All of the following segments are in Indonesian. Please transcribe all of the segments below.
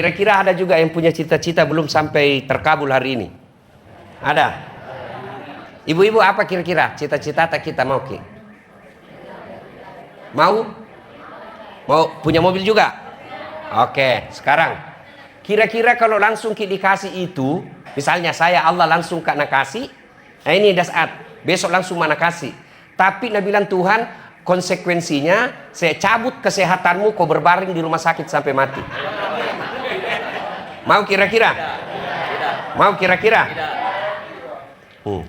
Kira-kira ada juga yang punya cita-cita belum sampai terkabul hari ini? Ada? Ibu-ibu apa kira-kira cita-cita kita mau Ki? Mau? Mau punya mobil juga? Oke, sekarang kira-kira kalau langsung Ki dikasih itu, misalnya saya Allah langsung Kak nakasih, nah ini dah saat besok langsung mana kasih. Tapi Nabi bilang Tuhan, konsekuensinya saya cabut kesehatanmu, kau berbaring di rumah sakit sampai mati. Mau kira-kira? Mau kira-kira?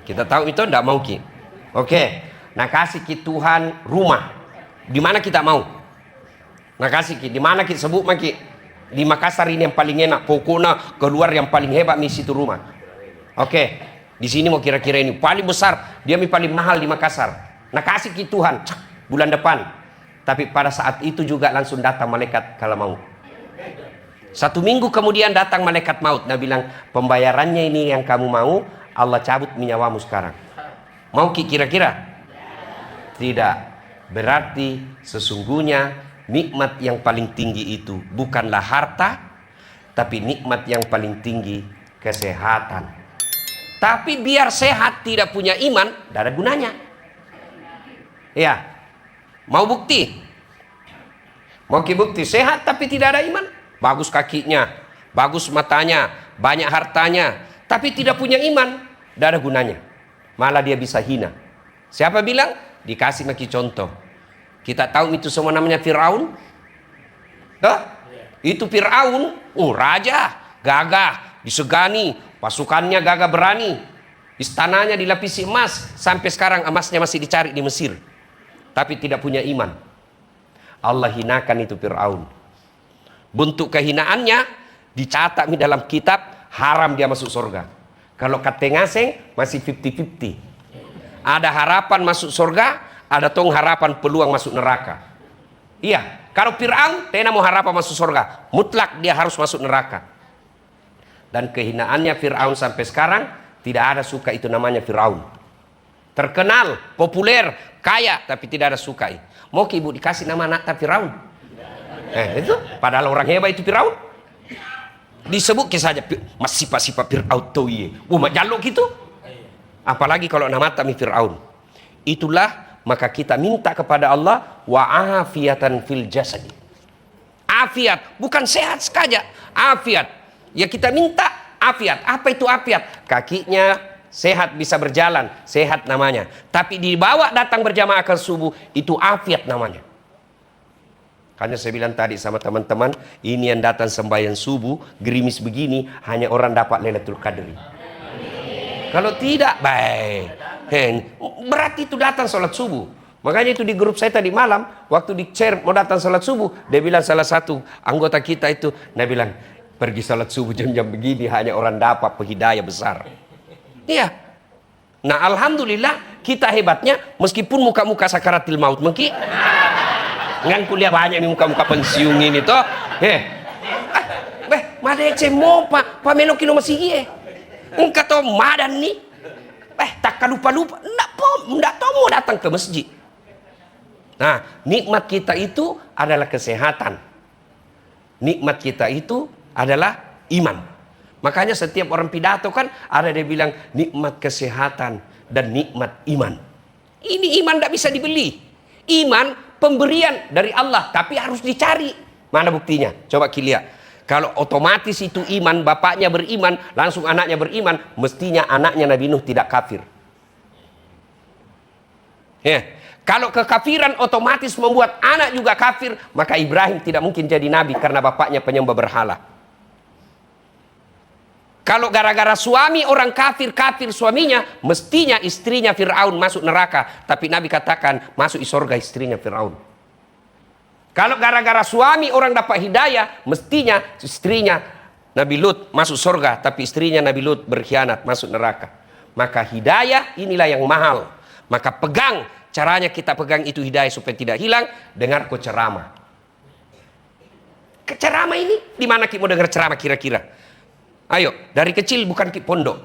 Kita tahu itu enggak mau Ki. Oke, nah kasih Ki Tuhan rumah. Di mana kita mau? Nah kasih Ki, di mana Ki sebut Ki? Di Makassar ini yang paling enak, pokoknya keluar yang paling hebat di situ rumah. Oke, di sini mau kira-kira ini paling besar, dia paling mahal di Makassar. Nah kasih Ki Tuhan bulan depan. Tapi pada saat itu juga langsung datang malaikat kalau mau. 1 minggu kemudian datang malaikat maut. Nah bilang pembayarannya ini yang kamu mau, Allah cabut nyawamu sekarang. Mau Ki kira-kira? Tidak. Berarti sesungguhnya nikmat yang paling tinggi itu bukanlah harta, tapi nikmat yang paling tinggi kesehatan. Tapi biar sehat tidak punya iman, tidak ada gunanya. Ya, mau bukti? Mau Ki bukti sehat tapi tidak ada iman? Bagus kakinya, bagus matanya, banyak hartanya, tapi tidak punya iman, tidak ada gunanya. Malah dia bisa hina. Siapa bilang? Dikasih Maki contoh. Kita tahu itu semua namanya Firaun. Itu Firaun, raja, gagah, disegani, pasukannya gagah berani, istananya dilapisi emas, sampai sekarang emasnya masih dicari di Mesir. Tapi tidak punya iman. Allah hinakan itu Firaun. Bentuk kehinaannya dicatat di dalam kitab, haram dia masuk surga. Kalau kata ngaseng masih 50-50. Ada harapan masuk surga, ada tong harapan peluang masuk neraka. Iya, kalau Firaun tena mau harapan masuk surga, mutlak dia harus masuk neraka. Dan kehinaannya Firaun sampai sekarang tidak ada suka itu namanya Firaun. Terkenal, populer, kaya, tapi tidak ada sukai. Mau Ki Ibu dikasih nama anak Firaun? Itu padahal orang hebat itu Firaun. Disebut saja masih sifat Firaun tuh ye. Jaluk gitu. Apalagi kalau nama kami Firaun. Itulah maka kita minta kepada Allah wa afiatan fil jasad. Afiat, bukan sehat saja, afiat. Ya kita minta afiat. Apa itu afiat? Kakinya sehat bisa berjalan, sehat namanya. Tapi dibawa datang berjamaah ke subuh, itu afiat namanya. Karena saya bilang tadi sama teman-teman, ini yang datang sembahyang subuh, gerimis begini, hanya orang dapat Lailatul Qadri. Kalau tidak, baik. Berarti itu datang sholat subuh. Makanya itu di grup saya tadi malam, waktu di share mau datang sholat subuh, dia bilang salah satu anggota kita itu, dia bilang, pergi sholat subuh jam-jam begini, hanya orang dapat hidayah besar. Iya. Nah alhamdulillah kita hebatnya meskipun muka-muka sakaratil maut mungkin ngan kuliah banyak nih muka-muka pensiun ini toh. Madek cemo pak melokin masih ye. Engkau tahu madan nih. Tak lupa-lupa ndak tahu mau datang ke masjid. Nah, nikmat kita itu adalah kesehatan. Nikmat kita itu adalah iman. Makanya setiap orang pidato kan ada dia bilang nikmat kesehatan dan nikmat iman. Ini iman tidak bisa dibeli. Iman pemberian dari Allah, tapi harus dicari. Mana buktinya? Coba lihat. Kalau otomatis itu iman, bapaknya beriman, langsung anaknya beriman, mestinya anaknya Nabi Nuh tidak kafir. Ya. Kalau kekafiran otomatis membuat anak juga kafir, maka Ibrahim tidak mungkin jadi nabi karena bapaknya penyembah berhala. Kalau gara-gara suami orang kafir suaminya, mestinya istrinya Fir'aun masuk neraka. Tapi Nabi katakan masuk surga istrinya Fir'aun. Kalau gara-gara suami orang dapat hidayah, mestinya istrinya Nabi Lut masuk surga. Tapi istrinya Nabi Lut berkhianat masuk neraka. Maka hidayah inilah yang mahal. Maka pegang, caranya kita pegang itu hidayah supaya tidak hilang. Dengar kau ceramah. Ceramah ini, di mana kita mau dengar ceramah kira-kira? Ayo, dari kecil bukan pondok.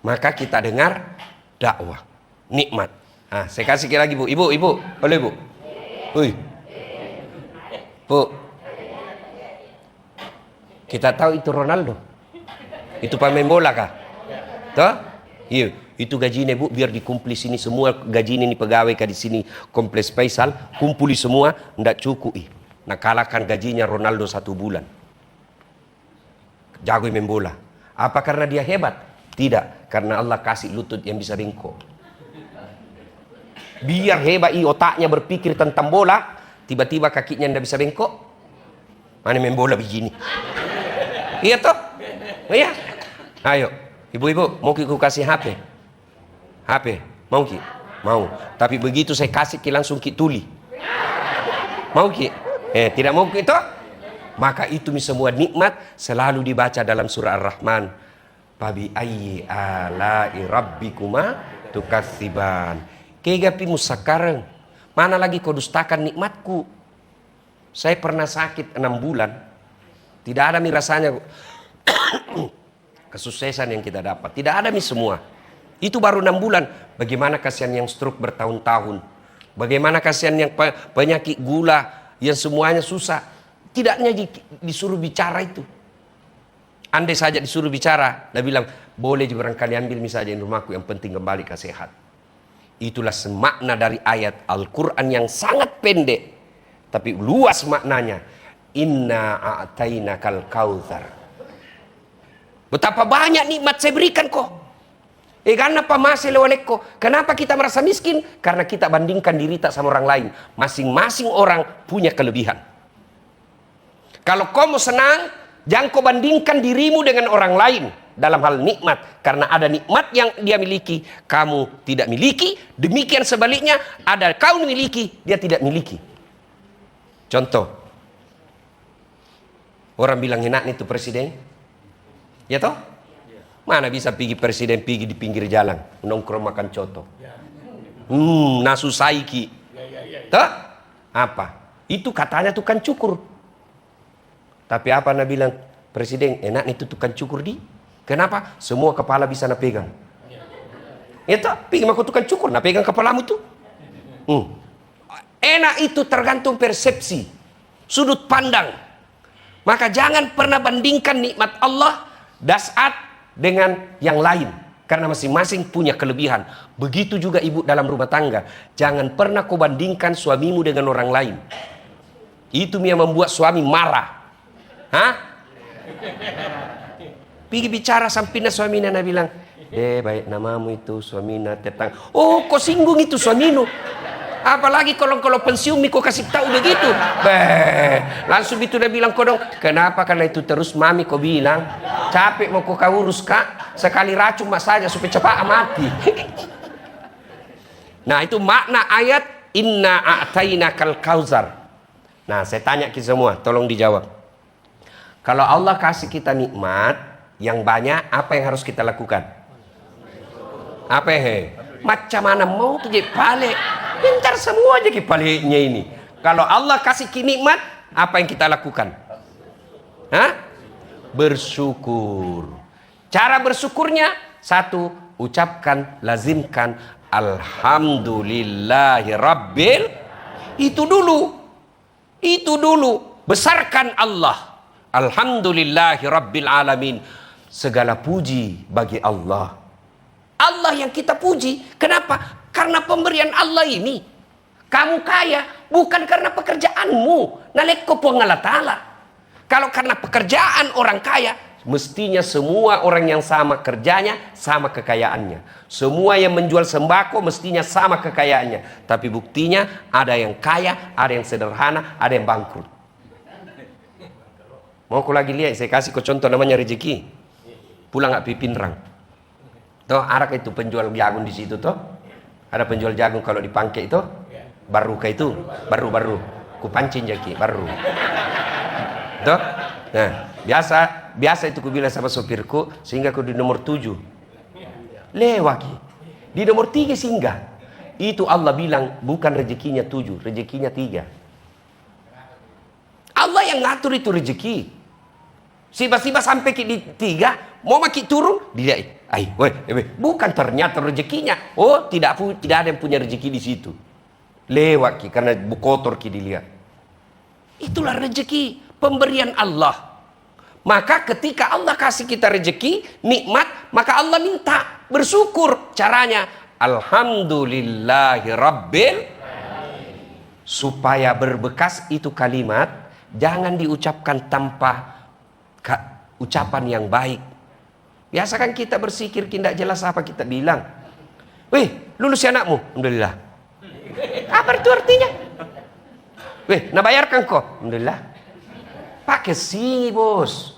Maka kita dengar dakwah, nikmat. Nah, saya kasih lagi Bu. Ibu, boleh Bu? Wih. Bu. Kita tahu itu Ronaldo. Itu pemain bola kah? Toh? Iya, itu gajinya Bu, biar dikumpuli sini semua gajinya ini pegawai kah di sini Kompleks Faisal, kumpuli semua, ndak cukup. Nah, kalahkan gajinya Ronaldo 1 bulan. Jago main bola. Apa karena dia hebat? Tidak, karena Allah kasih lutut yang bisa bengkok. Biar hebat otaknya berpikir tentang bola, tiba-tiba kakinya ndak bisa bengkok. Mana main bola begini? Iya toh? Iya. Ayo, ibu-ibu, mau ku kasih HP? HP, mau ki? Mau. Tapi begitu saya kasih ki langsung ki tuli. Mau ki? Tidak mau ki toh? Maka itu semua nikmat selalu dibaca dalam surah Ar-Rahman. Fabi ayyi ala'i rabbikuma tukatsiban. Kegapimu sekarang, mana lagi kau dustakan nikmatku? Saya pernah sakit 6 bulan. Tidak ada rasanya kesuksesan yang kita dapat. Tidak ada semua. Itu baru 6 bulan. Bagaimana kasihan yang stroke bertahun-tahun. Bagaimana kasihan yang penyakit gula. Yang semuanya susah. Tidaknya disuruh bicara itu. Andai saja disuruh bicara. Dia bilang, boleh juga barangkali ambil misalnya di rumahku. Yang penting kembali ke sehat. Itulah semakna dari ayat Al-Quran yang sangat pendek. Tapi luas maknanya. Inna a'tainakal kautsar. Betapa banyak nikmat saya berikan kok. Kenapa masih lewalek kok? Kenapa kita merasa miskin? Karena kita bandingkan diri tak sama orang lain. Masing-masing orang punya kelebihan. Kalau kau mau senang, jangan kau bandingkan dirimu dengan orang lain dalam hal nikmat. Karena ada nikmat yang dia miliki, kamu tidak miliki. Demikian sebaliknya, ada kau miliki, dia tidak miliki. Contoh, orang bilang enak itu presiden, ya toh? Mana bisa pergi presiden pergi di pinggir jalan nongkrong makan coto, nasu saiki, toh? Apa? Itu katanya tukang cukur. Tapi apa Nabi bilang presiden enak itu tukang cukur di? Kenapa? Semua kepala bisa na pegang. Ya toh? Pergi maku tukang cukur, na pegang kepalamu tuh. Enak itu tergantung persepsi, sudut pandang. Maka jangan pernah bandingkan nikmat Allah dasat dengan yang lain. Karena masing-masing punya kelebihan. Begitu juga ibu dalam rumah tangga. Jangan pernah kau bandingkan suamimu dengan orang lain. Itu yang membuat suami marah. Hah? Pergi bicara sampingnya suaminya bilang, baik namamu itu suaminya tetang. Oh, kau singgung itu suamimu. Apalagi kalau pensiun kau kasih tahu begitu. Langsung itu dia bilang kodong, kenapa? Karena itu terus mami kau bilang, capek mau kau urus kak, sekali racun mas saja supaya cepat mati. Nah itu makna ayat inna a'tainakal kautsar. Nah saya tanya ke semua, tolong dijawab. Kalau Allah kasih kita nikmat yang banyak, apa yang harus kita lakukan? Apa macam mana mau tuh balik? Pintar semua aja paliknya ini. Kalau Allah kasih nikmat, apa yang kita lakukan? Hah? Bersyukur. Cara bersyukurnya, satu, ucapkan, lazimkan alhamdulillahi rabbil. Itu dulu. Besarkan Allah. Alhamdulillahi rabbil alamin. Segala puji bagi Allah. Allah yang kita puji. Kenapa? Karena pemberian Allah ini. Kamu kaya bukan karena pekerjaanmu. Naleko Allah Ta'ala. Kalau karena pekerjaan orang kaya, mestinya semua orang yang sama kerjanya, sama kekayaannya. Semua yang menjual sembako mestinya sama kekayaannya. Tapi buktinya ada yang kaya, ada yang sederhana, ada yang bangkrut. Mau aku lagi lihat, saya kasih ke contoh namanya rezeki. Pulang nggak pipinrang. Toh arak itu penjual jagung di situ toh. Ada penjual jagung kalau di Pangke itu baru ke itu baru ku pancing jaki baru. Toh? Nah, biasa itu ku bilang sama sopirku sehingga ku di nomor 7. Lewaki. Di nomor 3 singgah. Itu Allah bilang bukan rezekinya 7, rezekinya 3. Allah yang ngatur itu rezeki. Tiba-tiba sampai di 3, mau maki turun, dia bukan ternyata rezekinya. Oh, tidak ada yang punya rezeki di situ. Lewat karena kotor dilihat. Itulah rezeki, pemberian Allah. Maka ketika Allah kasih kita rezeki, nikmat, maka Allah minta bersyukur. Caranya, Alhamdulillahi Rabbil. Supaya berbekas itu kalimat, jangan diucapkan tanpa ucapan yang baik. Biasa kan kita bersikir tidak jelas apa kita bilang. Wih, lulus ya anakmu? Alhamdulillah. Apa itu artinya? Wih, nak bayarkan kok? Alhamdulillah. Pakai sini bos.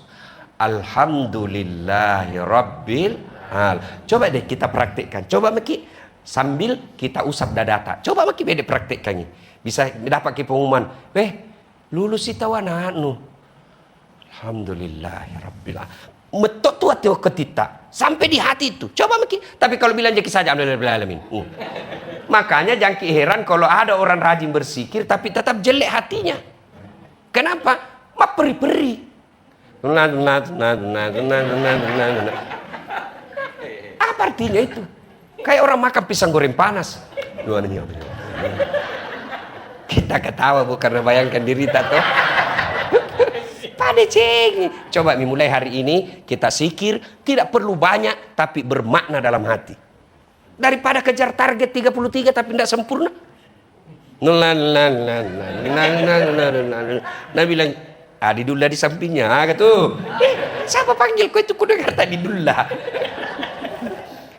Alhamdulillahi Rabbil Alamin. Coba deh kita praktikkan. Coba Maki sambil kita usap dadata. Coba Maki beda praktikkan ini. Bisa dapat pengumuman. Weh, lulus itu anakmu. Alhamdulillahi Rabbil Alamin. Metok tu hati ketita sampai di hati itu. Coba Maki. Tapi kalau bilang jadi saja Alhamdulillah Alamin. Makanya jangan heran kalau ada orang rajin bersikir tapi tetap jelek hatinya. Kenapa? Ma peri-peri. Apa artinya itu? Kayak orang makan pisang goreng panas. Kita ketawa bukan karena bayangkan diri tato. Pada ceng. Coba mulai hari ini kita sikir tidak perlu banyak tapi bermakna dalam hati. Daripada kejar target 33 tapi tidak sempurna. Nah bilang Adidullah di sampingnya gitu. Siapa panggil kau itu kudengar tadi Dullah.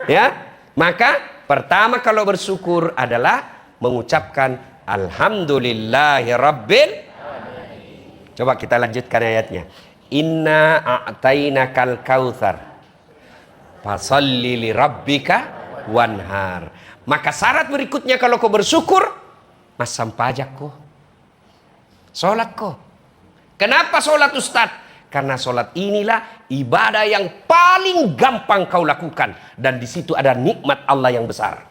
Ya, maka pertama kalau bersyukur adalah mengucapkan Alhamdulillahi Rabbil. Coba kita lanjutkan ayatnya. Inna a'tainakal kautsar fasalli li rabbika wanhar. Maka syarat berikutnya kalau kau bersyukur, masam pajak kau. Sholat kau. Kenapa sholat Ustaz? Karena sholat inilah ibadah yang paling gampang kau lakukan. Dan di situ ada nikmat Allah yang besar.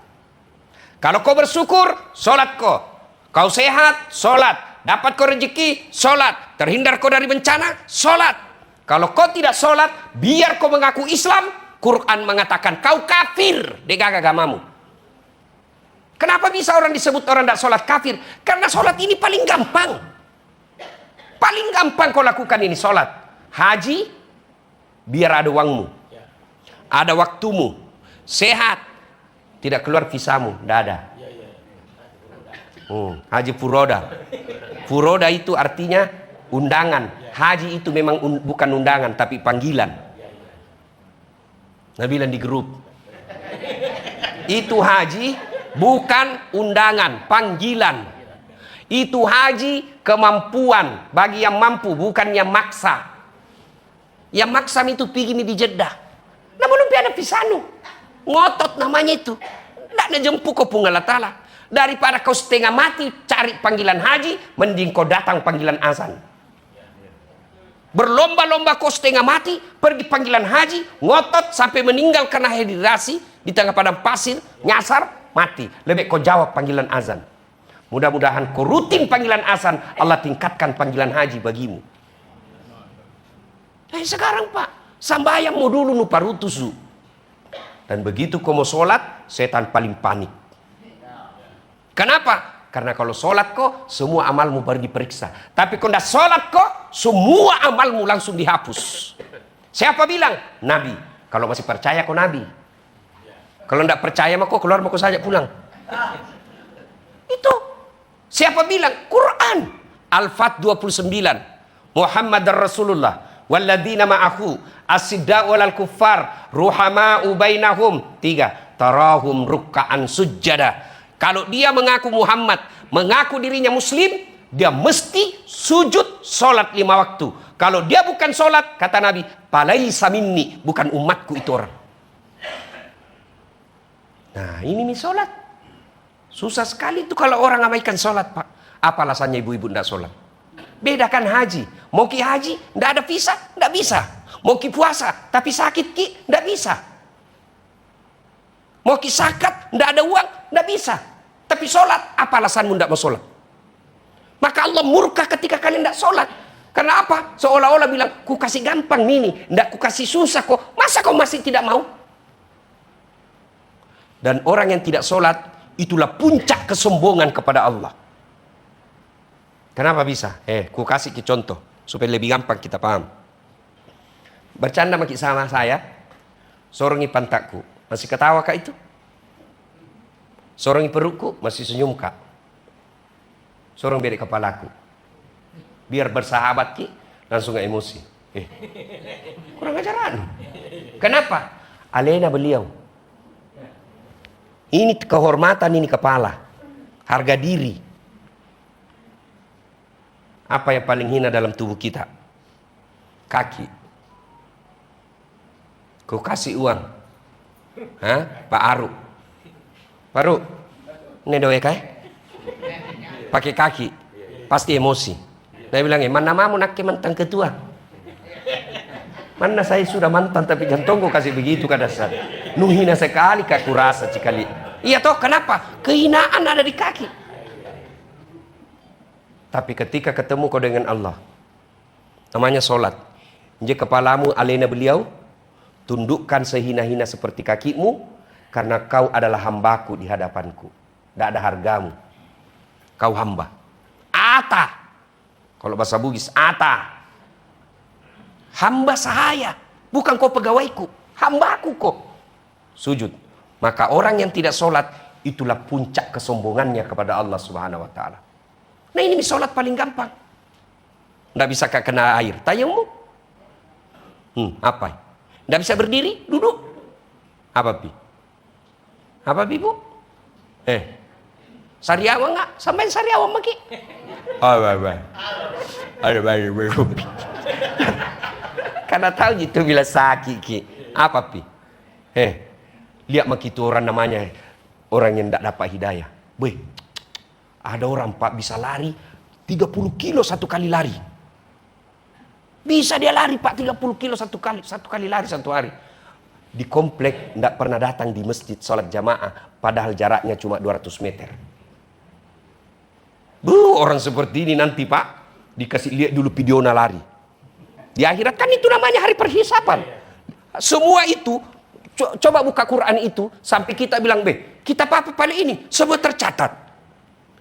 Kalau kau bersyukur, sholat kau. Kau sehat, sholat. Dapat kau rezeki, sholat. Terhindar kau dari bencana, sholat. Kalau kau tidak sholat, biar kau mengaku Islam, Quran mengatakan kau kafir dengan agamamu. Kenapa bisa orang disebut orang tidak sholat kafir? Karena sholat ini paling gampang. Paling gampang kau lakukan ini sholat. Haji, biar ada uangmu. Ada waktumu. Sehat. Tidak keluar visamu. Tidak ada. Haji furoda. Furoda itu artinya undangan. Haji itu memang bukan undangan tapi panggilan. Nah bilang di grup. Itu haji bukan undangan, panggilan. Itu haji kemampuan bagi yang mampu, bukan yang maksa. Yang maksa itu pergi di Jeddah. Nah belum ada pisanu. Ngotot namanya itu. Tidak ada jemput kau pun Allah Ta'ala. Daripada kau setengah mati cari panggilan haji, mending kau datang panggilan azan. Berlomba-lomba kau setengah mati pergi panggilan haji, ngotot sampai meninggal karena dehidrasi di tengah padang pasir, nyasar, mati. Lebih kau jawab panggilan azan. Mudah-mudahan kau rutin panggilan azan, Allah tingkatkan panggilan haji bagimu. Sekarang Pak, sambayang mau dulu nu parutusu. Dan begitu kau mau sholat, setan paling panik. Kenapa? Karena kalau sholat kok, semua amalmu baru diperiksa. Tapi kalau tidak sholat kok, semua amalmu langsung dihapus. Siapa bilang? Nabi. Kalau masih percaya kok Nabi. Kalau tidak percaya mah kok keluar mau saja pulang. Itu. Siapa bilang? Quran. Al-Fat 29. Muhammad Rasulullah. Walladzina ma'ahu. As-sidda'u wal kuffar. Ruhama'u bainahum. 3. Tarahum rukka'an sujjada. Kalau dia mengaku Muhammad, mengaku dirinya Muslim, dia mesti sujud sholat 5 waktu. Kalau dia bukan sholat, kata Nabi, palaisa minni, bukan umatku itu orang. Nah ini nih sholat. Susah sekali itu kalau orang abaikan sholat Pak. Apa alasannya ibu-ibu tidak sholat? Bedakan haji. Mau ki haji, tidak ada visa, tidak bisa. Mau ki puasa, tapi sakit ki, tidak bisa. Mau ki zakat, tidak ada uang, tidak bisa. Tapi sholat, apa alasanmu tidak mau sholat? Maka Allah murka ketika kalian tidak sholat. Karena apa? Seolah-olah bilang, ku kasih gampang ini, tidak ku kasih susah kok. Masa kau masih tidak mau? Dan orang yang tidak sholat, itulah puncak kesombongan kepada Allah. Kenapa bisa? Ku kasih contoh, supaya lebih gampang kita paham. bercanda maki sama saya, sorongi pantatku, masih ketawa kak itu? Sorongi perutku, masih senyum kak? Sorong beda kepalaku. Biar bersahabat ki, langsung gak emosi. Kurang ajaran. Kenapa? Alena beliau. Ini kehormatan, ini kepala. Harga diri. Apa yang paling hina dalam tubuh kita? Kaki. Kau kasih uang. Hah? Pak Aru. Pak Aru. Ini doa kai? Pakai kaki. Pasti emosi. Dia bilang, mana mamu nak mantan ketua? Mana saya sudah mantan tapi jantungku kasih begitu ke dasar. Nuhina sekali kak kurasa cikali. Iya toh, kenapa? Kehinaan ada di kaki. Tapi ketika ketemu kau dengan Allah, namanya sholat. Jadi kepalamu alena beliau, tundukkan sehina-hina seperti kakimu, karena kau adalah hambaku di hadapanku. Tidak ada hargamu. Kau hamba. Ata. Kalau bahasa Bugis, ata. Hamba sahaya. Bukan kau pegawaiku. Hambaku kok. Sujud. Maka orang yang tidak sholat, itulah puncak kesombongannya kepada Allah Subhanahu wa ta'ala. Nah ini sholat paling gampang. Nggak bisa kena air. Tayamum. Apa? Nggak bisa berdiri? Duduk. Apa pi? Apa pi bu? Sariawan nggak? Sampai sariawan maki? Oh baik. Ada baik. Karena tahu gitu bila sakit ki. Apa pi? Lihat maki itu orang namanya orang yang tidak dapat hidayah. Boy, ada orang pak bisa lari 30 kilo satu kali lari. Bisa dia lari pak 30 kilo satu kali lari satu hari. Di komplek tidak pernah datang di masjid sholat jamaah, padahal jaraknya cuma 200 meter. Orang seperti ini nanti pak dikasih lihat dulu videonya lari. Di akhirat kan itu namanya hari perhisapan. Semua itu coba buka Quran itu sampai kita bilang kita apa paling ini semua tercatat.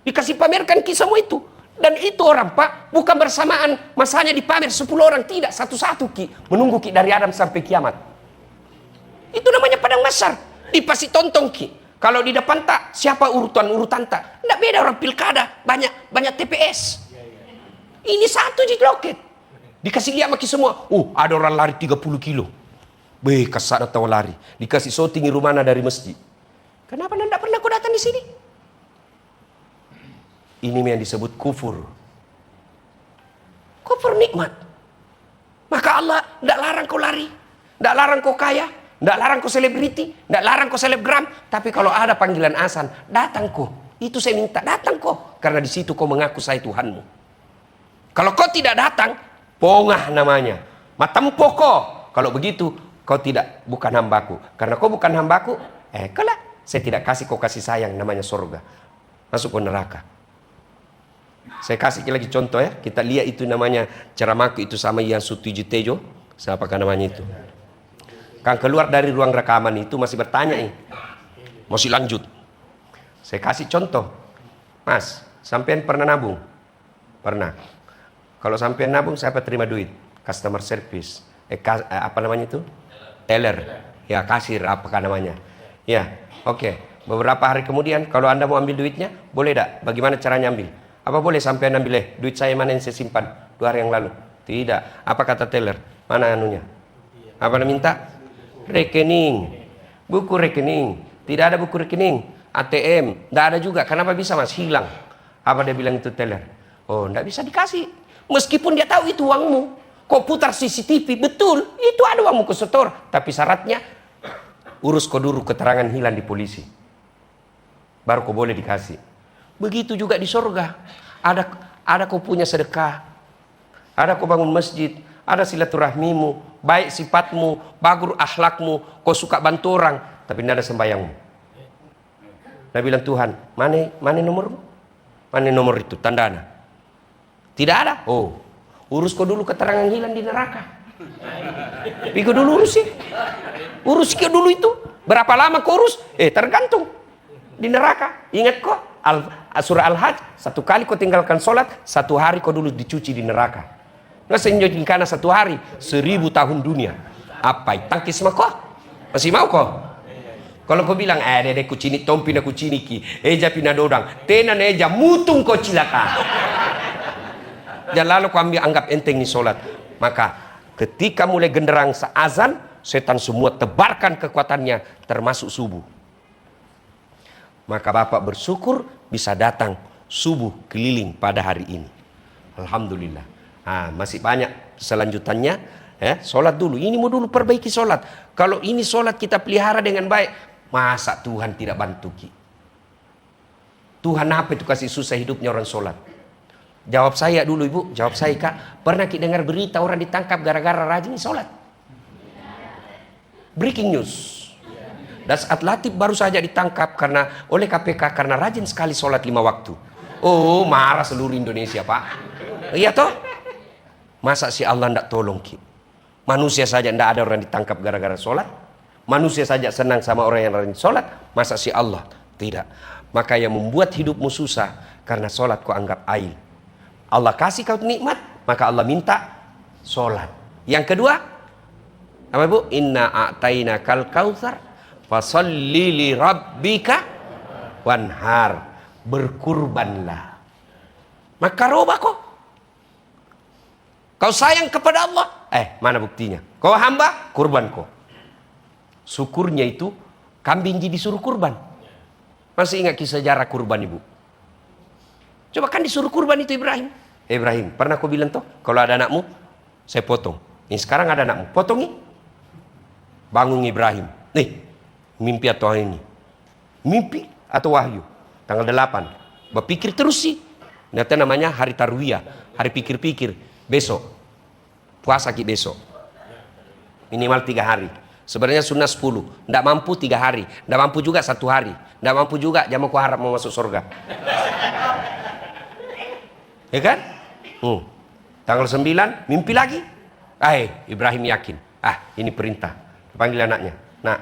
Dikasih pamerkan semua itu. Dan itu orang pak bukan bersamaan masanya dipamer 10 orang, tidak, satu-satu menunggu dari Adam sampai kiamat. Itu namanya padang mahsyar. Dipasti tonton kalau di depan tak siapa urutan tak. Tidak beda orang pilkada, banyak TPS. Ini satu di loket. Dikasih lihat maki semua. Ada orang lari 30 kilo. Kesat atau lari. Dikasih shooting rumahnya dari masjid. Kenapa tidak pernah kau datang di sini? Ini yang disebut kufur. Kufur nikmat. Maka Allah tidak larang kau lari. Tidak larang kau kaya. Tidak larang kau selebriti. Tidak larang kau selebgram. Tapi kalau ada panggilan azan, datang kau. Itu saya minta, datang kau. Karena di situ kau mengaku saya Tuhanmu. Kalau kau tidak datang, pongah namanya. Matempo kau. Kalau begitu, kau bukan hambaku. Karena kau bukan hambaku, kelak saya tidak kasih kau kasih sayang namanya surga. Masuk ke neraka. Saya kasih lagi contoh ya. Kita lihat itu namanya ceramahku itu sama yang Sutuju Tejo. Siapakah namanya itu? Kan keluar dari ruang rekaman itu masih bertanya masih lanjut. Saya kasih contoh. Mas, sampean pernah nabung? Pernah. Kalau sampean nabung, siapa terima duit? Customer service. Apa namanya itu? Teller. Ya, kasir, apakah namanya? Ya, oke. Beberapa hari kemudian, kalau Anda mau ambil duitnya, boleh tak? Bagaimana caranya ambil? Apa boleh sampean ambil? Duit saya mana yang saya simpan 2 hari yang lalu? Tidak. Apa kata teller? Mana anunya? Apa Anda minta? Rekening. Buku rekening. Tidak ada buku rekening. ATM. Tidak ada juga. Kenapa bisa mas? Hilang. Apa dia bilang itu teller? Oh, tidak bisa dikasih. Meskipun dia tahu itu uangmu. Kau putar CCTV, betul. Itu ada uangmu ke setor. Tapi syaratnya, urus kau dulu keterangan hilang di polisi. Baru kau boleh dikasih. Begitu juga di surga. Ada kau punya sedekah. Ada kau bangun masjid. Ada silaturahmimu, baik sifatmu, bagus akhlakmu, kau suka bantu orang, tapi tidak ada sembahyangmu. Dia bilang Tuhan, mana nomormu? Mana nomor itu tandana? Tidak ada. Oh, urus kau dulu keterangan hilang di neraka. Pikir dulu urus sih. Urus kau dulu itu. Berapa lama kau urus? Tergantung di neraka. Ingat kok surah Al-Hajj, 1 kali kau tinggalkan sholat, 1 hari kau dulu dicuci di neraka. Nggak senjojin karena 1 hari 1000 tahun dunia. Apa? Tangkis mah kok? Masih mau kok? Kalau kau bilang, dede kucini tompi na kucini ki, eja pina dodang, tenan eja mutung kau cilaka. Dan lalu kau ambil anggap enteng ni solat. Maka ketika mulai genderang seazan, setan semua tebarkan kekuatannya, termasuk subuh. Maka Bapak bersyukur bisa datang subuh keliling pada hari ini. Alhamdulillah. Masih banyak selanjutannya. Solat dulu. Ini mau dulu perbaiki solat. Kalau ini solat kita pelihara dengan baik, masa Tuhan tidak bantu kita? Tuhan apa itu kasih susah hidupnya orang solat? Jawab saya dulu ibu. Jawab saya kak. Pernah kita dengar berita orang ditangkap gara-gara rajin solat? Breaking news. Dan saat Latif baru saja ditangkap oleh KPK karena rajin sekali sholat 5 waktu. Oh, marah seluruh Indonesia pak. Iya toh? Masa si Allah tidak tolong kita? Manusia saja tidak ada orang ditangkap gara-gara sholat. Manusia saja senang sama orang yang rajin sholat. Masa si Allah tidak? Maka yang membuat hidupmu susah karena sholat kau anggap aib. Allah kasih kau nikmat, maka Allah minta sholat. Yang kedua, apa ibu? Inna a'taina kal kautsar fasalli li rabbika wanhar. Berkurbanlah. Maka robah kau. Kau sayang kepada Allah. Mana buktinya? Kau hamba, kurban kau. Syukurnya itu kambing jadi disuruh kurban. Masih ingat kisah sejarah kurban ibu? Coba kan disuruh kurban itu Ibrahim. Ibrahim, pernah kau bilang toh, kalau ada anakmu, saya potong. Ini sekarang ada anakmu, potong nih. Bangun Ibrahim. Nih, mimpi atau ini? Mimpi atau wahyu? Tanggal 8. Berpikir terus sih. Nanti namanya hari tarwiyah, hari pikir-pikir. Besok. Puasa ki besok. Minimal 3 hari. Sebenarnya sunnah 10. Tidak mampu 3 hari. Tidak mampu juga 1 hari. Tidak mampu juga jangan ku harap mau masuk surga. Ya kan? Tanggal 9 mimpi lagi. Ibrahim yakin. Ini perintah. Panggil anaknya. Nah,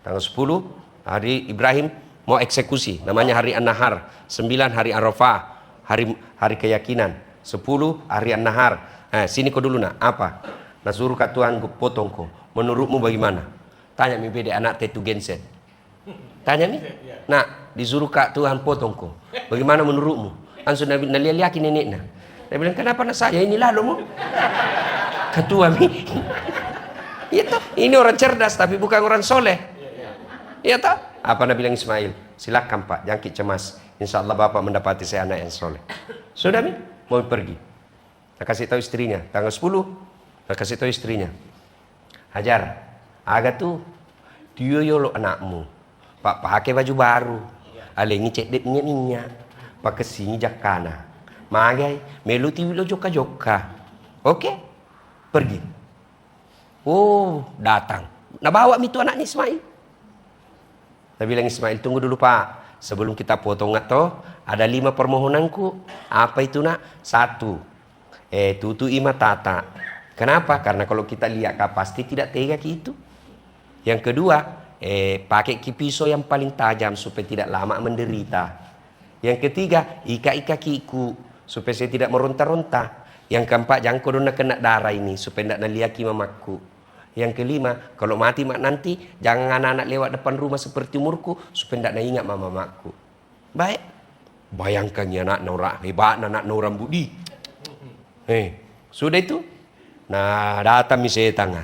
tanggal 10 hari Ibrahim mau eksekusi. Namanya hari An-Nahar. 9 hari Arafah. Hari keyakinan. 10 hari An-Nahar. Sini kau dulu nak. Apa? Nah suruh kat Tuhan ku potong kau. Menurutmu bagaimana? Tanya mi bede anak tetu genset. Tanya mi. Nak disuruh kat Tuhan potong kau. Bagaimana menurutmu? Langsung Nabi naliaki neneknya. Dia bilang kenapa nak saya ini lalu mu? Ketua mi. Iya toh. Ini orang cerdas tapi bukan orang soleh. Iya toh. Apa Nabi bilang Ismail? Silakan pak, jangan cemas. Insya Allah bapak mendapati saya anak yang soleh. Sudah mi? Mau pergi. Saya kasih tahu istrinya. Tanggal 10. Saya kasih tahu istrinya. Hajar. Agak tuh. Dia yolo anakmu. Pak pakai baju baru. Alengi cek det minyak. Pakai sini jakana. Magai. Melu tiwi lo joka-joka. Oke. Pergi. Oh datang. Nah bawa itu anaknya Ismail. Saya bilang Ismail tunggu dulu pak. Sebelum kita potong atau ada 5 permohonanku. Apa itu nak? 1. Tutu ima tata. Kenapa? Karena kalau kita lihat pasti tidak tega gitu. Yang kedua, pakai pisau yang paling tajam supaya tidak lama menderita. Yang ketiga, ika kiku supaya saya tidak meronta-ronta. Yang keempat, jangan kau kena darah ini supaya tidak naliaki mamaku. Yang kelima, kalau mati mak nanti jangan anak-anak lewat depan rumah seperti umurku supaya tidak ingat mamaku. Baik. Bayangkan ya anak Nora hebat anak Nora budi. Sudah itu. Nah, datang mi setan.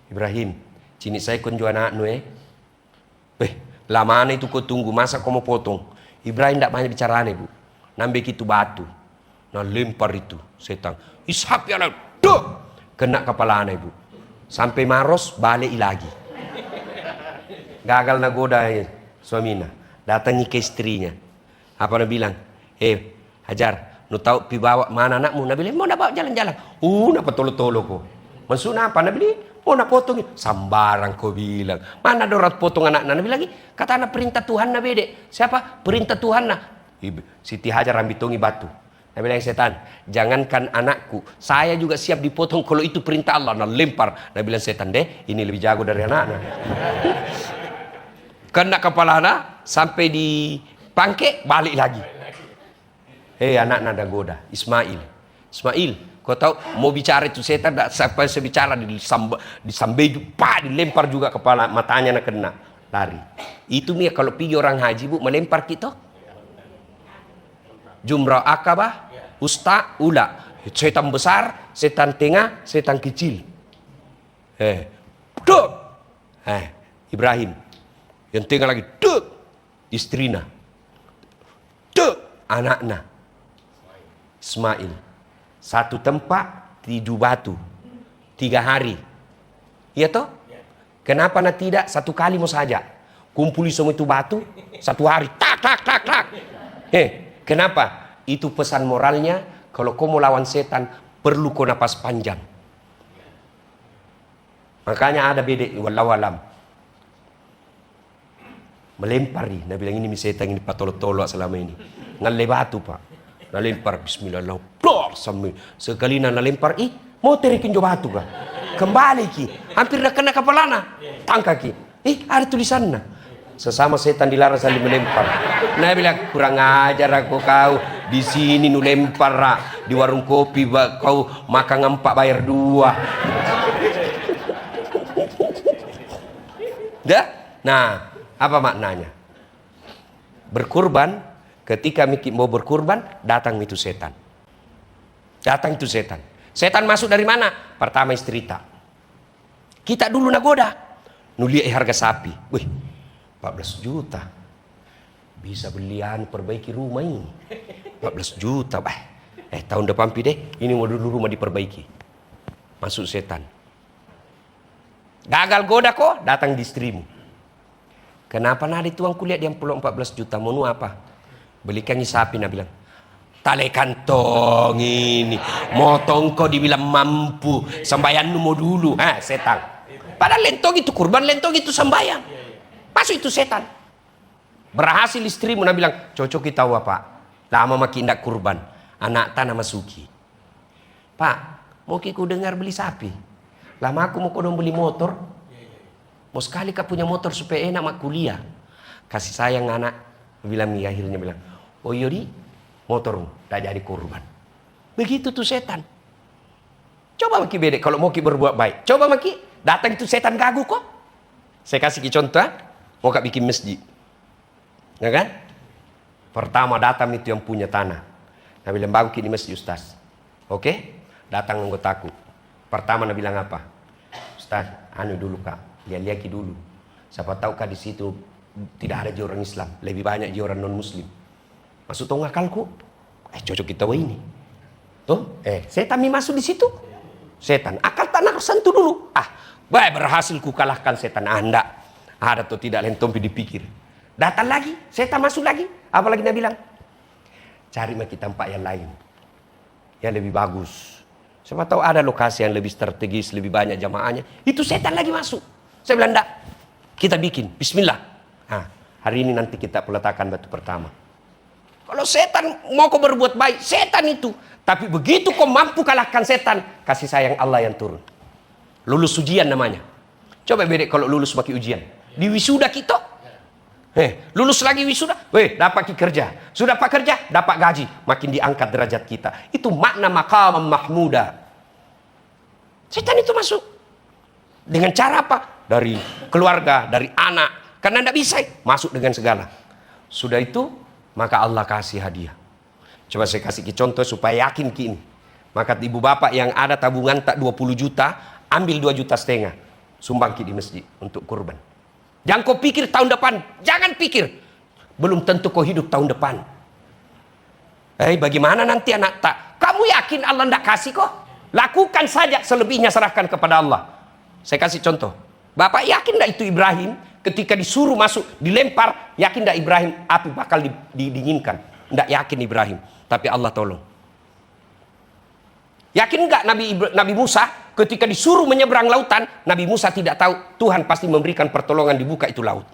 Ibrahim, cini saya kunju anak nu lama itu kau tunggu masa kau mau potong. Ibrahim tidak banyak bicara bu. Nambah gitu batu. Nah lempar itu setan. Ishak ya lah. Kena kepala anak bu. Sampai maros balik lagi. Gagal nagoda suaminya. Datangi ke istrinya. Apa dia bilang? Hajar, nu tahu pi bawa mana anakmu? Nabi bilang, mau nak bawa jalan-jalan. Nak tolo-tolo ko. Maksudnya apa? Nabi bilang, mau nak potong. Sambarang kau bilang. Mana dorat potong anak? Nabi lagi, kata anak perintah Tuhan Nabi dek. Siapa? Perintah Tuhan nah. Siti Hajar ambitongi batu. Nabi bilang setan, jangankan anakku, saya juga siap dipotong kalau itu perintah Allah. Nah lempar. Nabi bilang setan deh, ini lebih jago dari anaknya. Kena kepala anak, sampai di pangke, balik lagi. Anak nada goda, Ismail. Kau tahu mau bicara itu setan, sampai saya bicara disambeju, pak dilempar juga kepala matanya nak kena lari. Itu Mia kalau pergi orang haji bu melempar kita. Jumrah akabah, usta, ula. Setan besar, setan tengah, setan kecil. Duk. Ibrahim. Yang tengah lagi, duk. Istrina. Duk. Anaknya. Ismail. Satu tempat, 7 batu. 3 hari. Iya toh? Kenapa tidak satu kali mau saja? Kumpuli semua itu batu, 1 hari. Tak, tak, tak, tak. Kenapa? Itu pesan moralnya. Kalau kau mau lawan setan, perlu kau napas panjang. Makanya ada beda, wallahu alam. Melempari. Nabi bilang ini setan ini patolok-tolok selama ini. Ngalle batu pak. Nalempar bismillah sampai sekali nalempar mau terikin jo batu kah kembali ki hampir nak kena kepalana tangka ki ada tulisannya sesama setan dilarang saling melempar. Nah bilang kurang ajar aku kau di sini nu lempar di warung kopi kau makan 4 bayar 2. Dah nah apa maknanya berkurban. Ketika mau berkurban, datang itu setan. Datang itu setan. Setan masuk dari mana? Pertama istrita. Kita dulu nagoda. Nulia harga sapi. Wih, 14 juta. Bisa belian perbaiki rumah ini. 14 juta. Tahun depan deh. Ini mau dulu rumah diperbaiki. Masuk setan. Gagal goda kok, datang di istrimu. Kenapa nadi tuang kuliah dia pulau 14 juta? Mau apa? Belikan sapi, Nabi bilang. Tale kantong ini. Motong kau dibilang mampu. Sembayanmu mau dulu. Setan. Padahal lentong itu kurban, lentong itu sembayan. Masuk itu setan. Berhasil istrimu, Nabi bilang. Cocok kita apa? Lama makin tidak kurban. Anak tanah masuki. Pak, mau ku dengar beli sapi. Lama aku mau kodong beli motor. Mau sekali kau punya motor supaya enak mak kuliah. Kasih sayang anak. Bilang akhirnya bilang. Oh yodi, motormu tak jadi kurban. Begitu tuh setan. Coba maki bedek kalau mau ki berbuat baik. Coba maki datang itu setan gagu kok. Saya kasih contoh, mau kak bikin masjid, ya kan? Pertama datang itu yang punya tanah. Nabi bilang bagus di masjid Ustaz. Oke? Datang anggotaku. Pertama Nabi bilang apa? Ustaz, anu dulu kak, lihat dulu. Siapa tahu kak di situ tidak ada orang Islam, lebih banyak orang non Muslim. Masuk tong akalku, cocok kita ini. Tuh, setan masuk di situ. Setan, akal tanah sentuh dulu. Berhasil ku kalahkan setan. Anda ada atau tidak lentompi dipikir. Datang lagi, setan masuk lagi. Apalagi dia bilang, cari maki tempat yang lain, yang lebih bagus. Siapa tahu ada lokasi yang lebih strategis, lebih banyak jamaahnya. Itu setan lagi masuk. Saya bilang, enggak, kita bikin. Bismillah. Hari ini nanti kita peletakan batu pertama. Kalau setan mau kau berbuat baik, setan itu. Tapi begitu kau mampu kalahkan setan, kasih sayang Allah yang turun. Lulus ujian namanya. Coba bedek kalau lulus pakai ujian. Di wisuda kita. Lulus lagi wisuda, dapat kerja. Sudah pak kerja, dapat gaji. Makin diangkat derajat kita. Itu makna maqam mahmuda. Setan itu masuk. Dengan cara apa? Dari keluarga, dari anak. Karena tidak bisa, masuk dengan segala. Sudah itu, maka Allah kasih hadiah. Coba saya kasih contoh supaya yakin ini. Maka ibu bapak yang ada tabungan tak 20 juta, ambil 2,5 juta. Sumbang di masjid untuk kurban. Jangan kau pikir tahun depan. Jangan pikir. Belum tentu kau hidup tahun depan. Bagaimana nanti anak tak? Kamu yakin Allah tidak kasih kok? Lakukan saja, selebihnya serahkan kepada Allah. Saya kasih contoh. Bapak yakin tidak itu Ibrahim? Ketika disuruh masuk, dilempar, yakin tidak Ibrahim api bakal didinginkan? Tidak yakin Ibrahim, tapi Allah tolong. Yakin enggak Nabi Musa ketika disuruh menyeberang lautan, Nabi Musa tidak tahu Tuhan pasti memberikan pertolongan dibuka itu laut.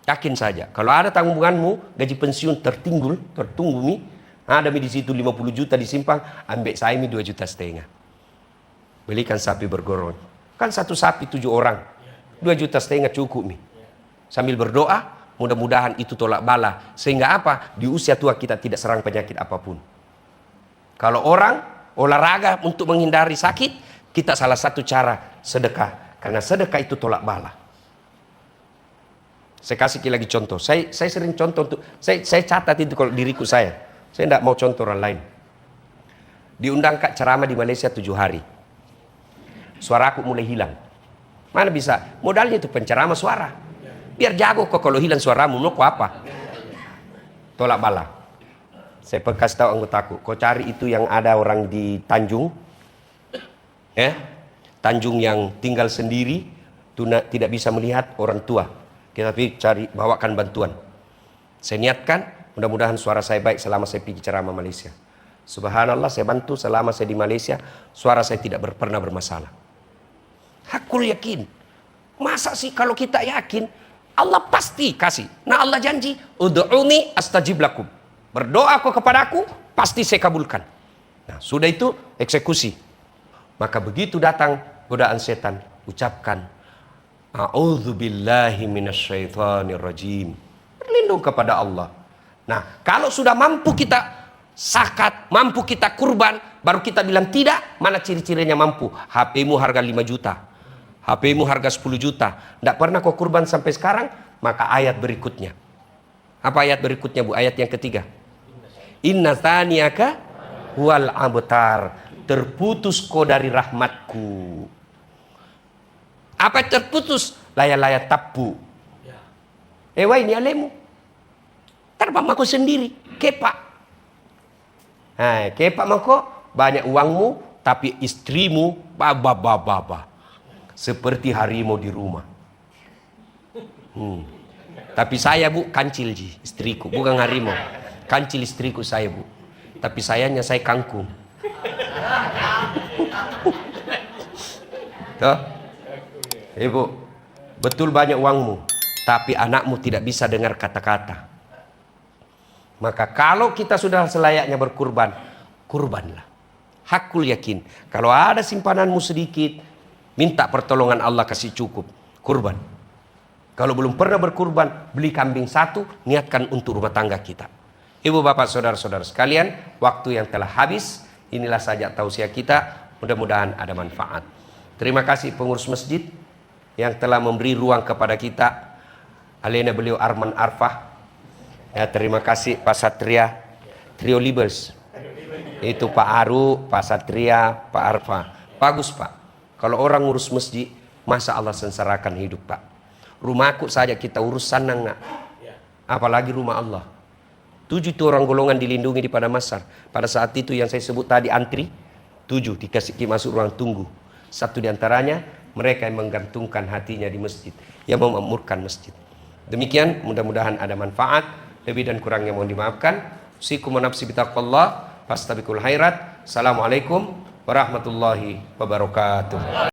Yakin saja. Kalau ada tanggunganmu, gaji pensiun tertunggu mi, ada mi di situ 50 juta disimpan, ambil saya mi 2,5 juta. Belikan sapi bergorong. Kan satu sapi 7 orang. 2,5 juta cukup mi. Sambil berdoa, mudah-mudahan itu tolak bala. Sehingga apa? Di usia tua kita tidak serang penyakit apapun. Kalau orang olahraga untuk menghindari sakit, kita salah satu cara sedekah. Karena sedekah itu tolak bala. Saya kasih lagi contoh. Saya sering contoh untuk saya catat itu kalau diriku saya. Saya tidak mau contoh orang lain. Diundang Kak ceramah di Malaysia 7 hari. Suaraku mulai hilang. Mana bisa? Modalnya itu penceramah suara. Biar jago kok kalau hilang suaramu, mau apa? Tolak bala. Saya kasih tahu anggotaku, kau cari itu yang ada orang di Tanjung. Tanjung yang tinggal sendiri, tidak bisa melihat orang tua. Kita cari, bawakan bantuan. Saya niatkan, mudah-mudahan suara saya baik selama saya pergi ceramah Malaysia. Subhanallah, saya bantu selama saya di Malaysia, suara saya tidak pernah bermasalah. Hakul yakin. Masa sih kalau kita yakin, Allah pasti kasih. Nah Allah janji, ud'uni astajib lakum. Berdoa kau kepadaku, pasti saya kabulkan. Nah sudah itu eksekusi. Maka begitu datang godaan setan, ucapkan, a'udzubillahi minasyaitonirrajim. Berlindung kepada Allah. Nah kalau sudah mampu kita zakat, mampu kita kurban, baru kita bilang tidak, mana ciri-cirinya mampu? HP-mu harga 5 juta, HP-mu harga 10 juta, tidak pernah kau kurban sampai sekarang, maka ayat berikutnya. Apa ayat berikutnya Bu? Ayat yang ketiga. Inna thaniyaka huwal abtar, terputus kau dari rahmatku. Apa terputus? Laya-laya tapu. Wah ini alemu. Terbang aku sendiri, kepak. Kepak mako banyak uangmu, tapi istrimu baba. Seperti harimau di rumah. Tapi saya Bu, kancil ji istriku, bukan harimau. Kancil istriku saya Bu. Tapi sayangnya saya kangkung. Tuh. Ibu, betul banyak uangmu, tapi anakmu tidak bisa dengar kata-kata. Maka kalau kita sudah selayaknya berkurban, kurbanlah. Hakul yakin. Kalau ada simpananmu sedikit, minta pertolongan Allah kasih cukup. Kurban. Kalau belum pernah berkurban, beli kambing 1, niatkan untuk rumah tangga kita. Ibu bapak saudara-saudara sekalian, waktu yang telah habis. Inilah saja tausiah kita. Mudah-mudahan ada manfaat. Terima kasih pengurus masjid yang telah memberi ruang kepada kita. Alena beliau Arman Arfah. Ya, terima kasih Pak Satria, Trio Libers. Itu Pak Aru, Pak Satria, Pak Arfa. Bagus Pak. Kalau orang ngurus masjid, masa Allah sengsarakan hidup Pak. Rumahku saja kita urus sanang nak. Apalagi rumah Allah. 7 itu orang golongan dilindungi di Padang Masar. Pada saat itu yang saya sebut tadi antri, 7 dikasih masuk ruang tunggu. 1 diantaranya mereka yang menggantungkan hatinya di masjid, yang memakmurkan masjid. Demikian, mudah-mudahan ada manfaat. Lebih dan kurangnya mohon dimaafkan. Usikum wa nafsi bitaqwallah, fastabiqul khairat. Assalamualaikum warahmatullahi wabarakatuh.